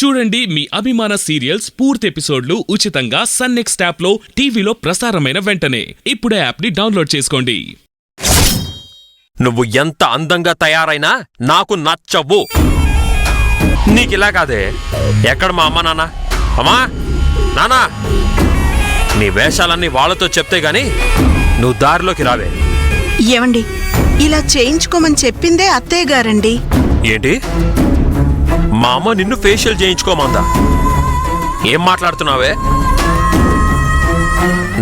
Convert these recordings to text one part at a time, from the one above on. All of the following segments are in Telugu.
చూడండి మీ అభిమాన సీరియల్స్ పూర్తి ఎపిసోడ్లు ఉచితంగా సన్ నెక్స్ట్ యాప్లో టీవీలో ప్రసారమైన వెంటనే ఇప్పుడే యాప్ని డౌన్లోడ్ చేసుకోండి. నువ్వు ఎంత అందంగా తయారైనా నాకు నచ్చవు. నీకిలా కాదే. ఎక్కడ మా అమ్మ నాన్న? అమ్మా నానా, నీ వేషాలన్నీ వాళ్ళతో చెప్తే గాని నువ్వు దారిలోకి రావే. ఏమండి, ఇలా చేయించుకోమని చెప్పిందే అత్తయ్య గారండి. ఏంటి? మా అమ్మ నిన్ను ఫేషియల్ చేయించుకోమందా? ఏం మాట్లాడుతున్నావే?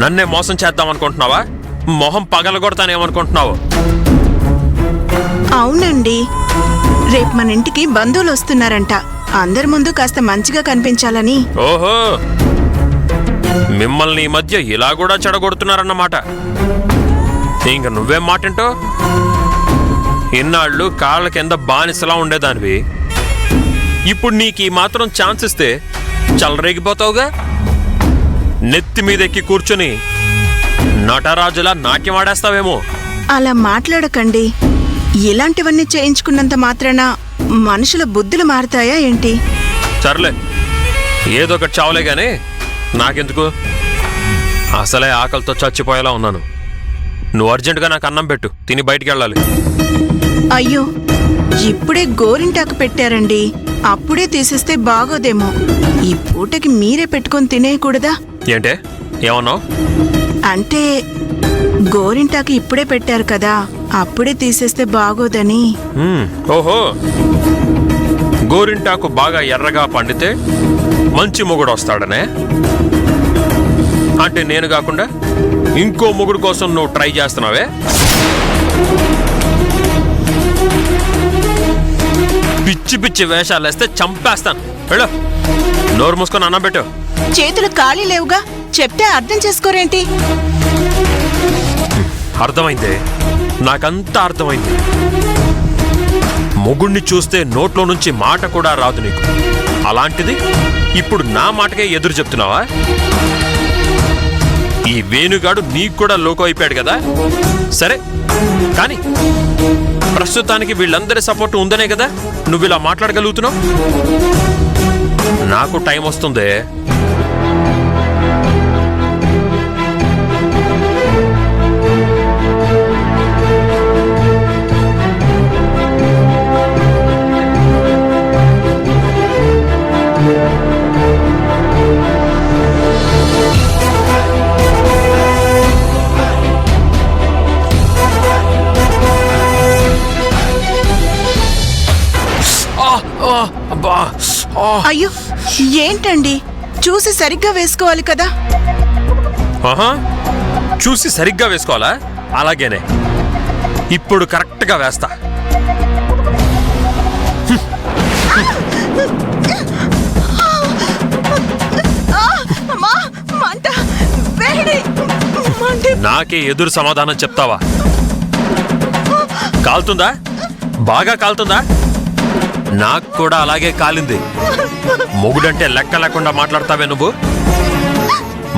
నన్నే మోసం చేద్దామనుకుంటున్నావా? మొహం పగలగొడతానేమనుకుంటున్నావు? అవునండి, రేపు మన ఇంటికి బంధువులు వస్తున్నారంట. అందరి ముందు కాస్త మంచిగా కనిపించాలని. ఓహో, మిమ్మల్ని ఈ మధ్య ఇలా కూడా చెడగొడుతున్నారన్నమాట. ఇంక నువ్వేం మాటింటో? ఇన్నాళ్ళు కాళ్ళ కింద బానిసలా ఉండేదానివి. ఇప్పుడు నీకు ఈ మాత్రం ఛాన్స్ ఇస్తే చల్లరేగిపోతావుగా. నెత్తి మీదెక్కి కూర్చుని నటరాజులా నాట్యం ఆడేస్తావేమో. అలా మాట్లాడకండి. ఇలాంటివన్నీ చేయించుకున్నంత మాత్రాన మనుషుల బుద్ధులు మారుతాయా ఏంటి? సర్లే, ఏదో ఒకటి చావులే గానీ నాకెందుకు? అసలే ఆకలితో చచ్చిపోయేలా ఉన్నాను. నువ్వు అర్జెంటుగా నాకు అన్నం పెట్టు, తిని బయటికి వెళ్ళాలి. అయ్యో, ఇప్పుడే గోరింటాకు పెట్టారండి. అప్పుడే తీసేస్తే బాగోదేమో. ఈ పూటకి మీరే పెట్టుకొని తినేయకూడదా? ఏంటే ఏమన్నావు? అంటే గోరింటాకు ఇప్పుడే పెట్టారు కదా, అప్పుడే తీసేస్తే బాగోదని. ఓహో, గోరింటాకు బాగా ఎర్రగా పండితే మంచి మొగుడు వస్తాడనే? అంటే నేను కాకుండా ఇంకో మొగుడు కోసం నువ్వు ట్రై చేస్తున్నావే? పిచ్చి పిచ్చి వేషాలు వేస్తే చంపేస్తాను. వెళ్ళు, నోరు మూసుకొని అన్నం పెట్టు. చేతులు ఖాళీ లేవుగా, చెప్తే అర్థం చేసుకోరేంటి? అర్థమైందే, నాకంతా అర్థమైంది. మొగుణ్ణి చూస్తే నోట్లో నుంచి మాట కూడా రాదు నీకు. అలాంటిది ఇప్పుడు నా మాటకే ఎదురు చెప్తున్నావా? ఈ వేణుగాడు నీకు కూడా లోకం అయిపోయాడు కదా. సరే కానీ ప్రస్తుతానికి వీళ్ళందరి సపోర్ట్ ఉందనే కదా నువ్వు ఇలా మాట్లాడగలుగుతున్నావు. నాకు టైం వస్తుందే. అయ్యో, ఏంటండి, చూసి సరిగ్గా వేసుకోవాలి కదా. చూసి సరిగ్గా వేసుకోవాలా? అలాగేనే, ఇప్పుడు కరెక్ట్గా వేస్తా. నాకే ఎదురు సమాధానం చెప్తావా? కాలుతుందా? బాగా కాలుతుందా? నాకు కూడా అలాగే కాలింది. మొగుడంటే లెక్క లేకుండా మాట్లాడతావే నువ్వు.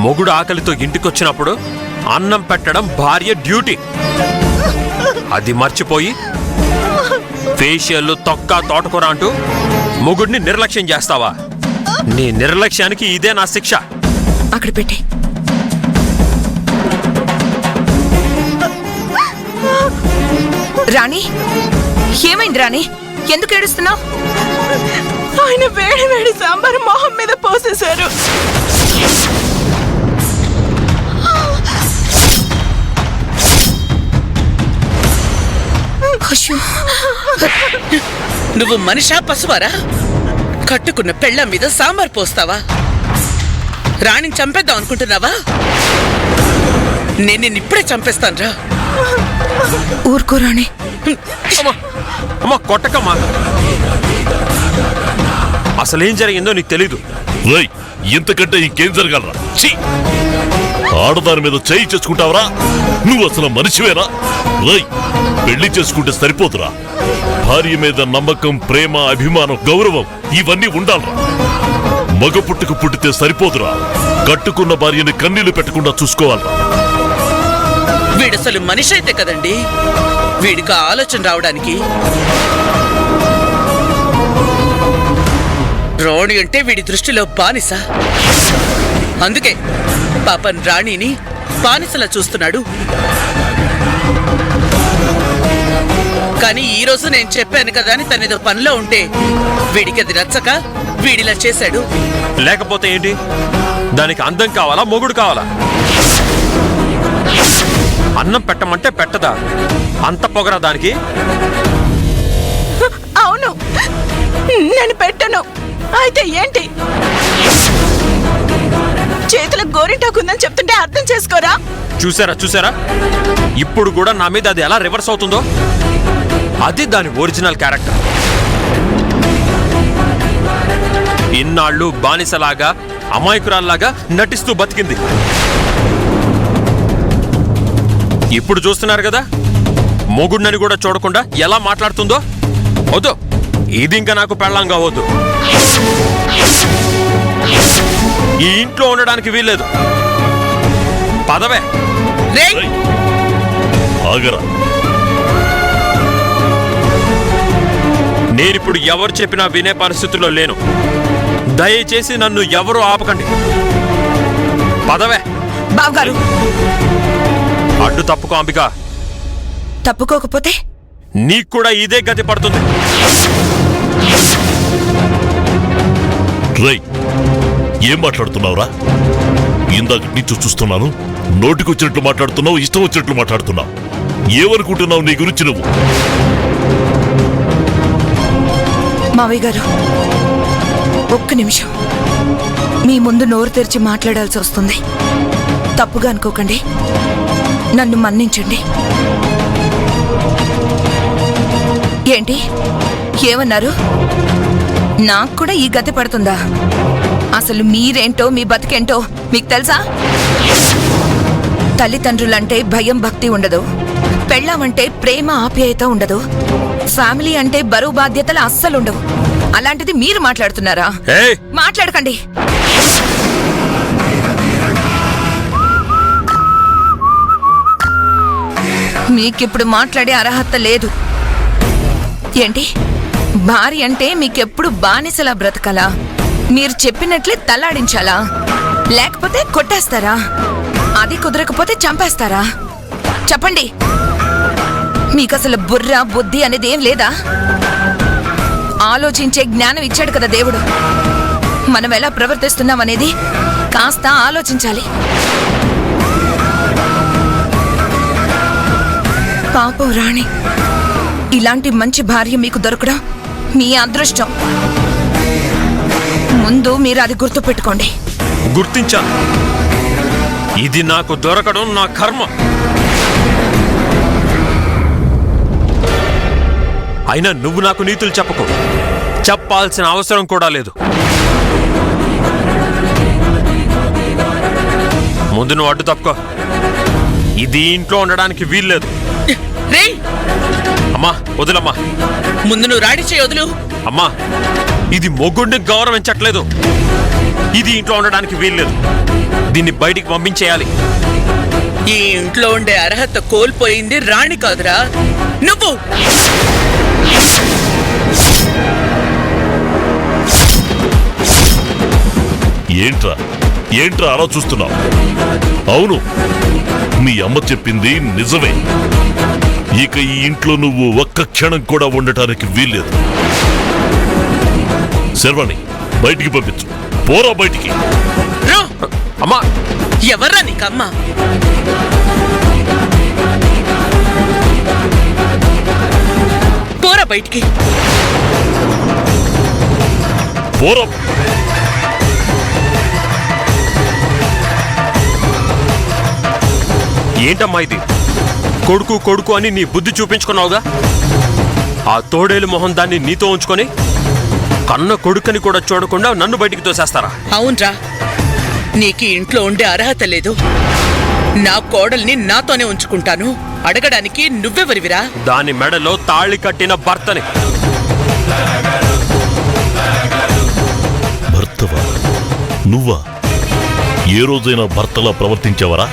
మొగుడు ఆకలితో ఇంటికొచ్చినప్పుడు అన్నం పెట్టడం భార్య డ్యూటీ. అది మర్చిపోయి ఫేషియల్, తొక్క, తోటకూర అంటూ మొగుడిని నిర్లక్ష్యం చేస్తావా? నీ నిర్లక్ష్యానికి ఇదే నా శిక్ష. అక్కడ పెట్టి రాణి, ఏమైంది రాణి? ఎందుకు ఏడుస్తున్నావు? ఆయన వేడి వేడి సాంబార్ మొహం మీద పోసేశారు. నువ్వు మనిషా పశువారా? కట్టుకున్న పెళ్ళ మీద సాంబార్ పోస్తావా? రాణిని చంపేద్దాం అనుకుంటున్నావా? నేను నిన్నిప్పుడే చంపేస్తాను రా. ఊరుకో రాణి. అమ్మా కొట్టకమ్మా. అసలేం జరిగిందో నీకు తెలీదు. ఇంతకంటే ఇంకేం జరగలరా? ఆడదాని మీద చేయి చేసుకుంటావరా? నువ్వు అసలు మనిషివేనా? పెళ్లి చేసుకుంటే సరిపోతురా? భార్య మీద నమ్మకం, ప్రేమ, అభిమానం, గౌరవం ఇవన్నీ ఉండాలరా. మగ పుట్టుకు పుట్టితే సరిపోదురా. కట్టుకున్న భార్యని కన్నీళ్లు పెట్టకుండా చూసుకోవాలరా. వీడసలు మనిషి అయితే కదండి వీడికి ఆలోచన రావడానికి. రాణి అంటే వీడి దృష్టిలో బానిస. అందుకే పాపం రాణిని బానిసలా చూస్తున్నాడు. కానీ ఈ రోజు నేను చెప్పాను కదా అని తనేదో పనిలో ఉంటే వీడికి అది నచ్చక వీడిలా చేశాడు. లేకపోతే ఏంటి? దానికి అందం కావాలా, మొగుడు కావాలా? అన్నం పెట్టమంటే పెట్టదా? అంత పొగరా దానికి? అవును, నేను పెట్టను. అయితే ఏంటి? చేతులకు గోరింటాకుందని చెప్తుంటే అర్థం చేసుకోరా? చూసారా? ఇప్పుడు కూడా నా మీద అది ఎలా రివర్స్ అవుతుందో. అది దాని ఒరిజినల్ క్యారెక్టర్. ఇన్నాళ్ళు బానిసలాగా, అమాయకురాల్లాగా నటిస్తూ బతికింది. ఇప్పుడు చూస్తున్నారు కదా, మొగుడినని కూడా చూడకుండా ఎలా మాట్లాడుతుందో. వద్దు, ఇది ఇంకా నాకు పెళ్ళంగా వద్దు. ఈ ఇంట్లో ఉండడానికి వీల్లేదు. పదవే. రేయ్, ఆగరా. నేనిప్పుడు ఎవరు చెప్పినా వినే పరిస్థితుల్లో లేను. దయచేసి నన్ను ఎవరూ ఆపకండి. పదవే. బావగారు, అడ్డు తప్పుకో అంబిక. తప్పుకోకపోతే నీకు కూడా ఇదే గతి పడుతుంది. రై, ఏం మాట్లాడుతున్నావురా? ఇందాక నుంచి చూస్తున్నాను. నోటికొచ్చినట్లు మాట్లాడుతున్నావు, ఇష్టం వచ్చినట్లు మాట్లాడుతున్నావు. ఏమనుకుంటున్నావు నీ గురించి నువ్వు? మావయ్య గారు, ఒక్క నిమిషం మీ ముందు నోరు తెరిచి మాట్లాడాల్సి వస్తుంది. తప్పుగా అనుకోకండి, నన్ను మన్నించండి. ఏంటి ఏమన్నారు? నాకు కూడా ఈ గతి పడుతుందా? అసలు మీరేంటో, మీ బతికేంటో మీకు తెలుసా? తల్లిదండ్రులంటే భయం భక్తి ఉండదు, పెళ్ళామంటే ప్రేమ ఆప్యాయత ఉండదు, ఫ్యామిలీ అంటే బరువు బాధ్యతలు అస్సలుండవు. అలాంటిది మీరు మాట్లాడుతున్నారా? ఏయ్, మాట్లాడకండి. మీకిప్పుడు మాట్లాడే అర్హత లేదు. ఏంటి, భార్య అంటే మీకెప్పుడు బానిసలా బ్రతకాలా? మీరు చెప్పినట్లే తల్లాడించాలా? లేకపోతే కొట్టేస్తారా? అది కుదరకపోతే చంపేస్తారా? చెప్పండి. మీకసలు బుర్ర బుద్ధి అనేది ఏం లేదా? ఆలోచించే జ్ఞానం ఇచ్చాడు కదా దేవుడు. మనం ఎలా ప్రవర్తిస్తున్నాం అనేది కాస్త ఆలోచించాలి. పాపం రాణి, ఇలాంటి మంచి భార్య మీకు దొరకడం మీ అదృష్టం. ముందు మీరు అది గుర్తుపెట్టుకోండి. గుర్తించాను. ఇది నాకు దొరకడం నా కర్మ. అయినా నువ్వు నాకు నీతులు చెప్పకు. చెప్పాల్సిన అవసరం కూడా లేదు. ముందు నువ్వు అడ్డు తప్పుకో. ఇది ఇంట్లో ఉండడానికి వీల్లేదు. రేయ్, అమ్మా వదులమ్మా. ముందు నువ్వు రాణి చేయి వదులు. అమ్మా, ఇది మొగుడిని గౌరవించట్లేదు. ఇది ఇంట్లో ఉండడానికి వీల్లేదు. దీన్ని బయటికి పంపించేయాలి. ఈ ఇంట్లో ఉండే అర్హత కోల్పోయింది రాణి కాదురా, నువ్వు. ఏంట్రా అలా చూస్తున్నావు? అవును, మీ అమ్మ చెప్పింది నిజమే. ఇక ఈ ఇంట్లో నువ్వు ఒక్క క్షణం కూడా ఉండటానికి వీల్లేదు. శర్వాణి, బయటికి పంపించు. పోరా బయటికి. అమ్మా, ఎవర్రా నీకమ్మా? పోరా బయటికి. పోరా. ఏంటమ్మా ఇది? కొడుకు కొడుకు అని నీ బుద్ధి చూపించుకున్నావుగా. ఆ తోడేలు మొహం దాన్ని నీతో ఉంచుకొని కన్న కొడుకని కూడా చూడకుండా నన్ను బయటికి తోసేస్తారా? అవునరా, నీకు ఇంట్లో ఉండే అర్హత లేదు. నా కోడల్ని నాతోనే ఉంచుకుంటాను. అడగడానికి నువ్వెవరివిరా? దాని మెడలో తాళి కట్టిన భర్తని. భర్తవా? నువ్వా? ఏ రోజైనా భర్తలా ప్రవర్తించావరా?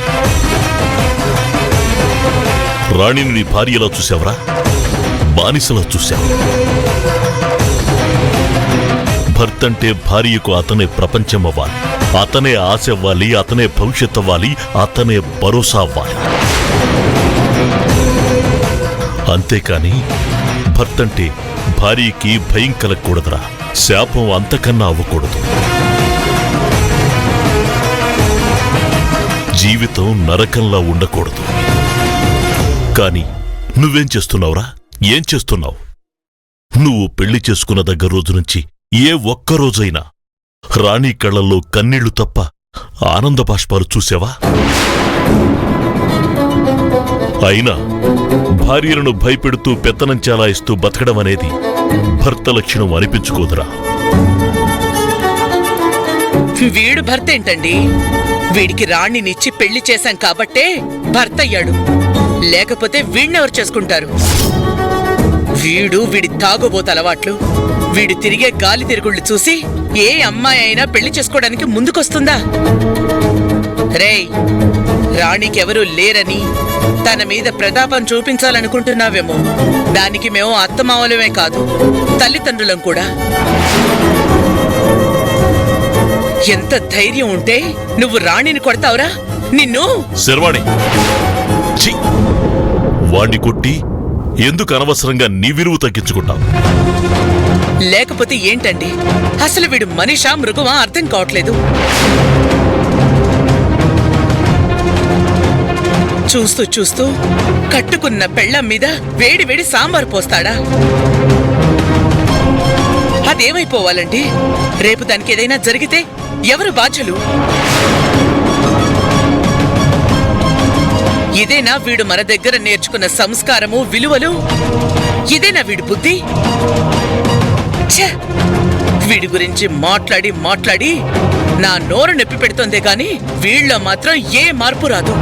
రాణిని నీ భార్యలా చూసావరా? బానిసలా చూశావు. భర్త అంటే భార్యకు అతనే ప్రపంచమవ్వాలి, అతనే ఆశ అవ్వాలి, అతనే భవిష్యత్ అవ్వాలి, అతనే భరోసా అవ్వాలి. అంతేకాని భర్తంటే భార్యకి భయం కలగకూడదురా, శాపం అంతకన్నా అవ్వకూడదు. జీవితం నరకంలా ఉండకూడదు. కాని నువ్వేం చేస్తున్నావురా? ఏం చేస్తున్నావు? నువ్వు పెళ్లి చేసుకున్న దగ్గర రోజు నుంచి ఏ ఒక్కరోజైనా రాణి కళ్ళల్లో కన్నీళ్లు తప్ప ఆనంద బాష్పాలు చూసావా? అయినా భార్యలను భయపెడుతూ పెత్తనం చాలాయిస్తూ బతకడం అనేది భర్త లక్షణం అనిపించుకోదురా. వీడు భర్త ఏంటండి? వీడికి రాణినిచ్చి పెళ్లి చేశాం కాబట్టే భర్త అయ్యాడు, లేకపోతే వీడినెవరు చేసుకుంటారు? వీడి తాగుబోతు అలవాట్లు, వీడు తిరిగే గాలి తిరుగుళ్ళు చూసి ఏ అమ్మాయి అయినా పెళ్లి చేసుకోవడానికి ముందుకొస్తుందా? రేయ్, రాణికెవరూ లేరని తన మీద ప్రతాపం చూపించాలనుకుంటున్నావేమో. దానికి మేము అత్తమామలమే కాదు, తల్లిదండ్రులం కూడా. ఎంత ధైర్యం ఉంటే నువ్వు రాణిని కొడతావురా? నిన్ను శర్వాణి, ఛీ! వాణ్ణి కొట్టి ఎందుకు అనవసరంగా నీ విలువ తగ్గించుకుంటావు? లేకపోతే ఏంటండి? అసలు వీడు మనిషా మృగమా అర్థం కావట్లేదు. చూస్తూ చూస్తూ కట్టుకున్న పెళ్ళం మీద వేడి వేడి సాంబారు పోస్తాడా? అదేమైపోవాలండి? రేపు దానికి ఏదైనా జరిగితే ఎవరు బాధ్యులు? ఇదేనా వీడు మన దగ్గర నేర్చుకున్న సంస్కారము, విలువలు? ఇదేనా వీడి బుద్ధి? ఛే! వీడి గురించి మాట్లాడి మాట్లాడి నా నోరు నొప్పి పెడుతోందే గాని వీళ్ళ మాత్రం ఏ మార్పు రాదు.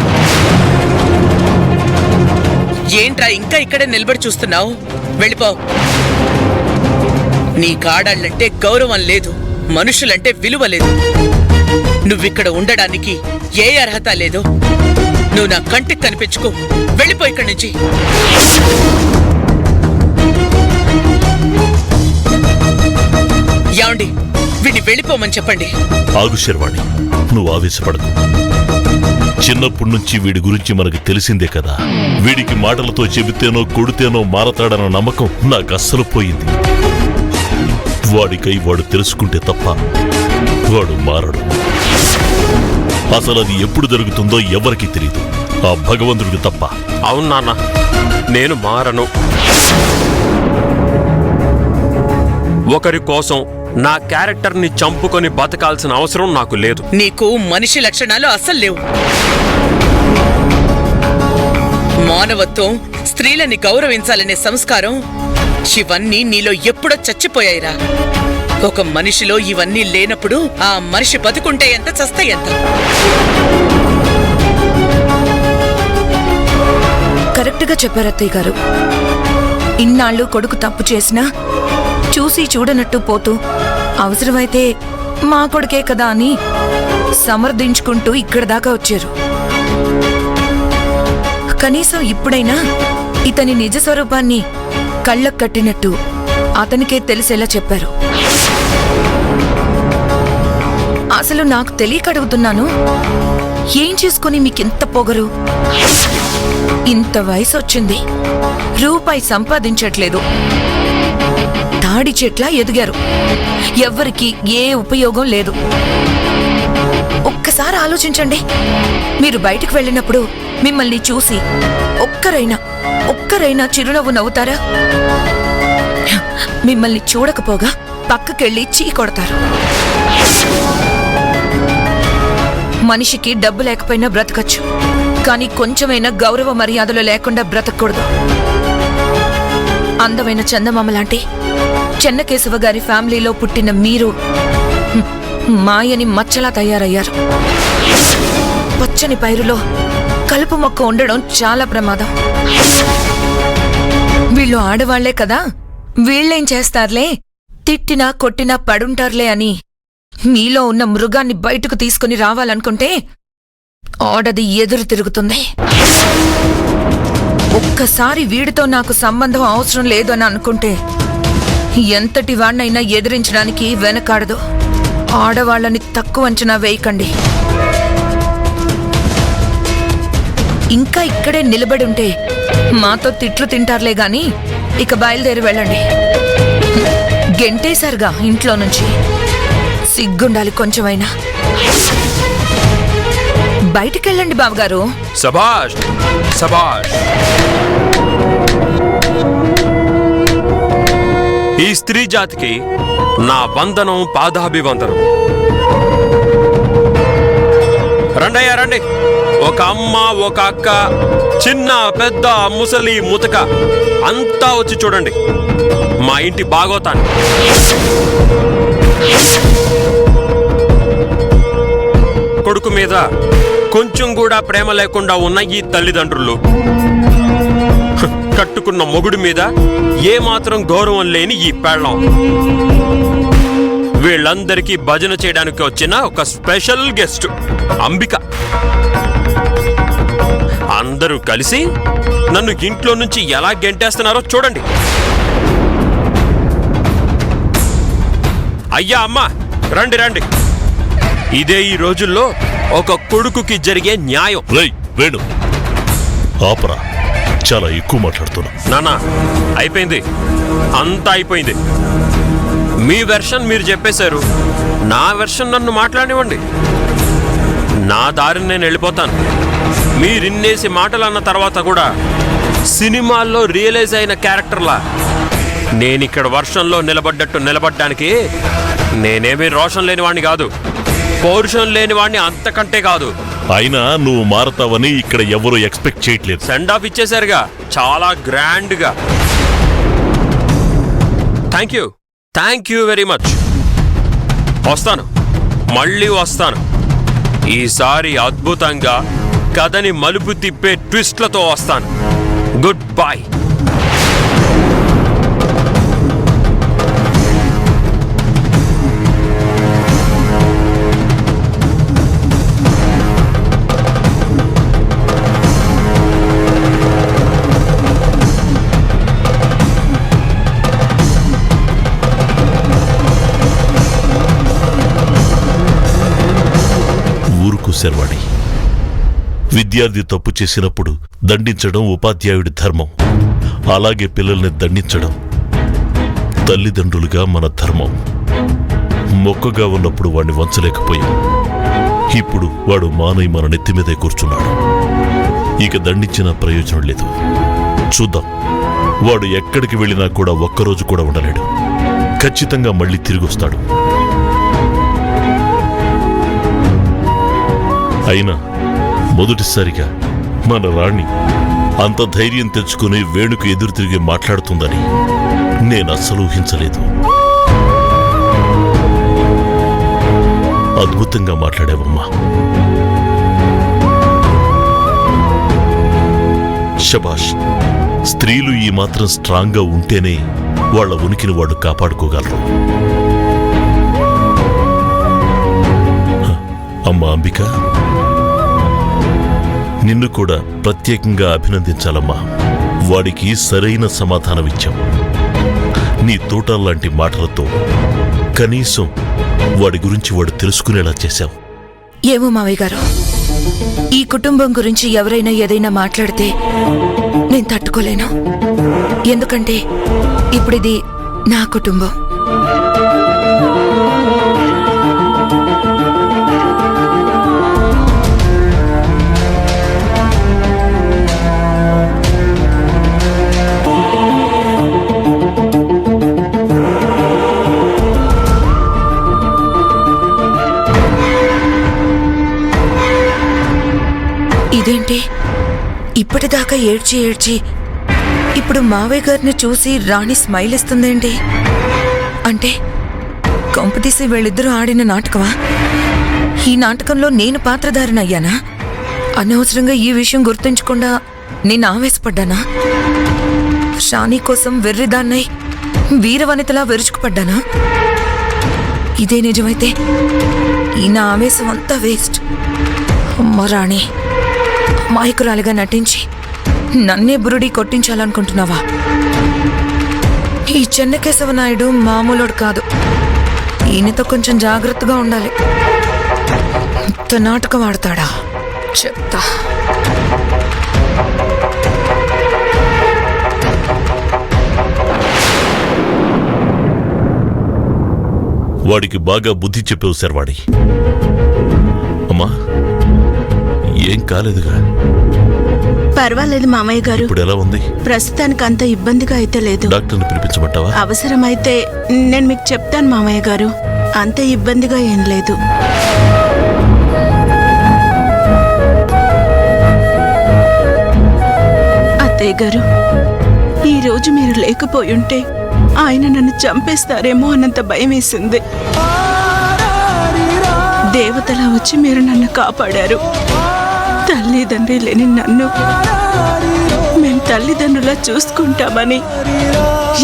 ఏంట్రా ఇంకా ఇక్కడే నిలబడి చూస్తున్నావు? వెళ్ళిపో. నీ కాడాళ్ళంటే గౌరవం లేదు, మనుషులంటే విలువ లేదు. నువ్విక్కడ ఉండడానికి ఏ అర్హత లేదు. నువ్వు నా కంటికి కనిపించుకో. వెళ్ళిపో ఇక్కడి నుంచి. యాండి, వీడిని వెళ్ళిపోమని చెప్పండి. ఆగు శర్వాణి, నువ్వు ఆవేశపడకు. చిన్నప్పటి నుంచి వీడి గురించి మనకు తెలిసిందే కదా. వీడికి మాటలతో చెబితేనో కొడితేనో మారతాడన్న నమ్మకం నాకు అస్సలు పోయింది. వాడికై వాడు తెలుసుకుంటే తప్ప వాడు మారడు. అసలు అది ఎప్పుడు జరుగుతుందో ఎవరికీ తెలియదు, ఆ భగవంతుడికి తప్ప. అవును నాన్న, నేను మారను. ఒకరి కోసం నా క్యారెక్టర్ని చంపుకొని బతకాల్సిన అవసరం నాకు లేదు. నీకు మనిషి లక్షణాలు అస్సలు లేవు. మానవత్వం, స్త్రీలని గౌరవించాలనే సంస్కారం ఇవన్నీ నీలో ఎప్పుడో చచ్చిపోయాయిరా. ఒక మనిషిలో ఇవన్నీ లేనప్పుడు ఆ మనిషి బతుకుంటే ఎంత, చస్తే ఎంత? కరెక్ట్గా చెప్పారు అత్తయ్య గారు. ఇన్నాళ్ళు కొడుకు తప్పు చేసినా చూసి చూడనట్టు పోతూ అవసరమైతే మా కొడుకే కదా అని సమర్థించుకుంటూ ఇక్కడి దాకా వచ్చారు. కనీసం ఇప్పుడైనా ఇతని నిజ స్వరూపాన్ని కళ్ళకు కట్టినట్టు అతనికే తెలిసేలా చెప్పారు. అసలు నాకు తెలియక అడుగుతున్నాను, ఏం చేసుకుని మీకింత పొగరు? ఇంత వయసు వచ్చింది, రూపాయి సంపాదించట్లేదు, తాడి చెట్లా ఎదిగారు, ఎవ్వరికి ఏ ఉపయోగం లేదు. ఒక్కసారి ఆలోచించండి. మీరు బయటకు వెళ్ళినప్పుడు మిమ్మల్ని చూసి ఒక్కరైనా చిరునవ్వు నవ్వుతారా? మిమ్మల్ని చూడకపోగా పక్కకెళ్ళి చీ కొడతారు. మనిషికి డబ్బు లేకపోయినా బ్రతకచ్చు, కానీ కొంచెమైనా గౌరవ మర్యాదలు లేకుండా బ్రతకూడదు. అందమైన చందమామ లాంటి చెన్నకేశవ గారి ఫ్యామిలీలో పుట్టిన మీరు మాయని మచ్చలా తయారయ్యారు. పచ్చని పైరులో కలుపు మొక్క ఉండడం చాలా ప్రమాదం. వీళ్ళు ఆడవాళ్లే కదా, వీళ్ళేం చేస్తారులే, తిట్టినా కొట్టినా పడుంటారులే అని మీలో ఉన్న మృగాన్ని బయటకు తీసుకుని రావాలనుకుంటే ఆడది ఎదురు తిరుగుతుంది. ఒక్కసారి వీడితో నాకు సంబంధం అవసరం లేదు అని అనుకుంటే ఎంతటి వాణ్ణైనా ఎదిరించడానికి వెనకాడదు. ఆడవాళ్ళని తక్కువ అంచనా వేయకండి. ఇంకా ఇక్కడే నిలబడి ఉంటే మాతో తిట్లు తింటారులే గాని ఇక బయలుదేరి వెళ్ళండి. గెంటేశారుగా ఇంట్లో నుంచి, సిగ్గుండాలి కొంచెమైనా. బయటికెళ్ళండి బావగారు. సభాష్ సభాష్. ఈ స్త్రీ జాతికి నా వందనం, పాదాభివందనం. రండయ్యా రండి. ఒక అమ్మ, ఒక అక్క, చిన్న పెద్ద, ముసలి ముతక అంతా వచ్చి చూడండి మా ఇంటి బాగోతాన్ని. కొడుకు మీద కొంచెం కూడా ప్రేమ లేకుండా ఉన్న ఈ తల్లిదండ్రులు, కట్టుకున్న మొగుడు మీద ఏమాత్రం గౌరవం లేని ఈ పెళ్ళం, వీళ్ళందరికీ భజన చేయడానికి వచ్చిన ఒక స్పెషల్ గెస్ట్ అంబిక. అందరూ కలిసి నన్ను ఇంట్లో నుంచి ఎలా గెంటేస్తున్నారో చూడండి. అయ్యా అమ్మా రండి రండి. ఇదే ఈ రోజుల్లో ఒక కొడుకుకి జరిగే న్యాయం. రేయ్ వేణు, ఆపరా, చాలా ఎక్కువ మాట్లాడుతున్నా. నానా అయిపోయింది, అంతా అయిపోయింది. మీ వెర్షన్ మీరు చెప్పేశారు, నా వెర్షన్ నన్ను మాట్లాడివ్వండి. నా దారిని నేను వెళ్ళిపోతాను. మీరిన్నేసి మాటలు అన్న తర్వాత కూడా సినిమాల్లో రియలైజ్ అయిన క్యారెక్టర్లా నేనిక్కడ వర్షంలో నిలబడ్డానికి నేనేమీ రోషం లేనివాణ్ణి కాదు, పౌరుషం లేనివాణ్ణి అంతకంటే కాదు. అయినా నువ్వు మారతావని ఇక్కడ ఎవరు ఎక్స్పెక్ట్ చేయట్లేదు. సెండ్ ఆఫ్ ఇచ్చేశారుగా, చాలా గ్రాండ్గా. Thank you very much. వస్తాను, మళ్ళీ వస్తాను. ఈసారి అద్భుతంగా కథని మలుపు తిప్పే ట్విస్ట్లతో వస్తాను. Good bye. శర్వాణి, విద్యార్థి తప్పు చేసినప్పుడు దండించడం ఉపాధ్యాయుడి ధర్మం. అలాగే పిల్లల్ని దండించడం తల్లిదండ్రులుగా మన ధర్మం. మొక్కగా ఉన్నప్పుడు వాడిని వంచలేకపోయాం. ఇప్పుడు వాడు మానై మన నెత్తిమీదే కూర్చున్నాడు. ఇక దండించిన ప్రయోజనం లేదు. చూద్దాం, వాడు ఎక్కడికి వెళ్ళినా కూడా ఒక్కరోజు కూడా ఉండలేడు. ఖచ్చితంగా మళ్ళీ తిరిగొస్తాడు. అయినా మొదటిసారిగా మన రాణి అంత ధైర్యం తెచ్చుకుని వేణుకు ఎదురు తిరిగి మాట్లాడుతుందని నేను అస్సలు ఊహించలేదు. అద్భుతంగా మాట్లాడావమ్మా. శబాష్. స్త్రీలు ఈ మాత్రం స్ట్రాంగ్గా ఉంటేనే వాళ్ళ ఉనికిని వాళ్ళు కాపాడుకోగలరు. అమ్మా అంబిక, నిన్ను కూడా ప్రత్యేకంగా అభినందించాలమ్మా. వాడికి సరైన సమాధానం ఇచ్చాం. నీ తోటల్లాంటి మాటలతో కనీసం వాడి గురించి వాడు తెలుసుకునేలా చేశాం. ఏమో మావయ్య గారు, ఈ కుటుంబం గురించి ఎవరైనా ఏదైనా మాట్లాడితే నేను తట్టుకోలేను. ఎందుకంటే ఇప్పుడిది నా కుటుంబం. ఇదేంటి, ఇప్పటిదాకా ఏడ్చి ఇప్పుడు మావయ్య గారిని చూసి రాణి స్మైల్ ఇస్తుందేంటి? అంటే కొంపతీసి వీళ్ళిద్దరూ ఆడిన నాటకమా? ఈ నాటకంలో నేను పాత్రధారినయ్యానా? అనవసరంగా ఈ విషయం గుర్తుంచకుండా నేను ఆవేశపడ్డానా? షానీ కోసం వెర్రిదాన్నై వీరవనితలా విరుచుకుపడ్డానా? ఇదే నిజమైతే ఈ నా ఆవేశం అంతా వేస్ట్. అమ్మ రాణి, మాయకురాలిగా నటించి నన్నే బురుడి కొట్టించాలనుకుంటున్నావా? ఈ చెన్నకేశవ నాయుడు మామూలుడు కాదు. ఈయనతో కొంచెం జాగ్రత్తగా ఉండాలి. ఇంత నాటకం ఆడతాడా చెప్తా. వాడికి బాగా బుద్ధి చెప్పావు శర్వాణి. అమ్మా, ఏం కాలేదుగా? పర్వాలేదు మామయ్య గారు. ఇప్పుడు ఎలా ఉంది? ప్రస్తుతానికి అంత ఇబ్బందిగా అయితే లేదు. డాక్టర్ని పిలిపించమంటావా? అవసరమైతే నేను మీకు చెప్తాను మామయ్య గారు. అంత ఇబ్బందిగా ఏం లేదు. అత్తయ్య గారు, ఈ రోజు మీరు లేకపోయుంటే ఆయన నన్ను చంపేస్తారేమో అన్నంత భయం వేసింది. దేవతలా వచ్చి మీరు నన్ను కాపాడారు. తల్లిదండ్రి లేని నన్ను మేం తల్లిదండ్రులా చూసుకుంటామని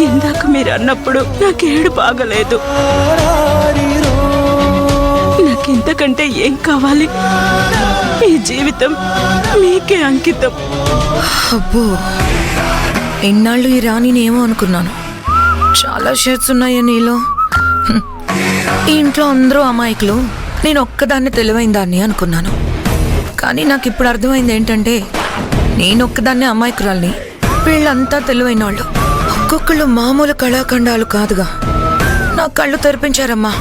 ఇందాక మీరు అన్నప్పుడు నాకేడు బాగలేదు. నాకింతకంటే ఏం కావాలి? ఈ జీవితం మీకే అంకితం. అబ్బో, ఇన్నాళ్ళు ఈ రాణిని ఏమో అనుకున్నాను. చాలా షేర్స్ ఉన్నాయా నీలో? ఈ ఇంట్లో అందరూ అమాయకులు, నేను ఒక్కదాన్ని తెలివైన దాన్ని అనుకున్నాను. కానీ నాకు ఇప్పుడు అర్థమైంది ఏంటంటే, నేనొక్కదాన్నే అమాయకురాల్ని, వీళ్ళంతా తెలివైన వాళ్ళు. ఒక్కొక్కళ్ళు మామూలు కళాఖండాలు కాదుగా. నా కళ్ళు తెరిపించారమ్మా.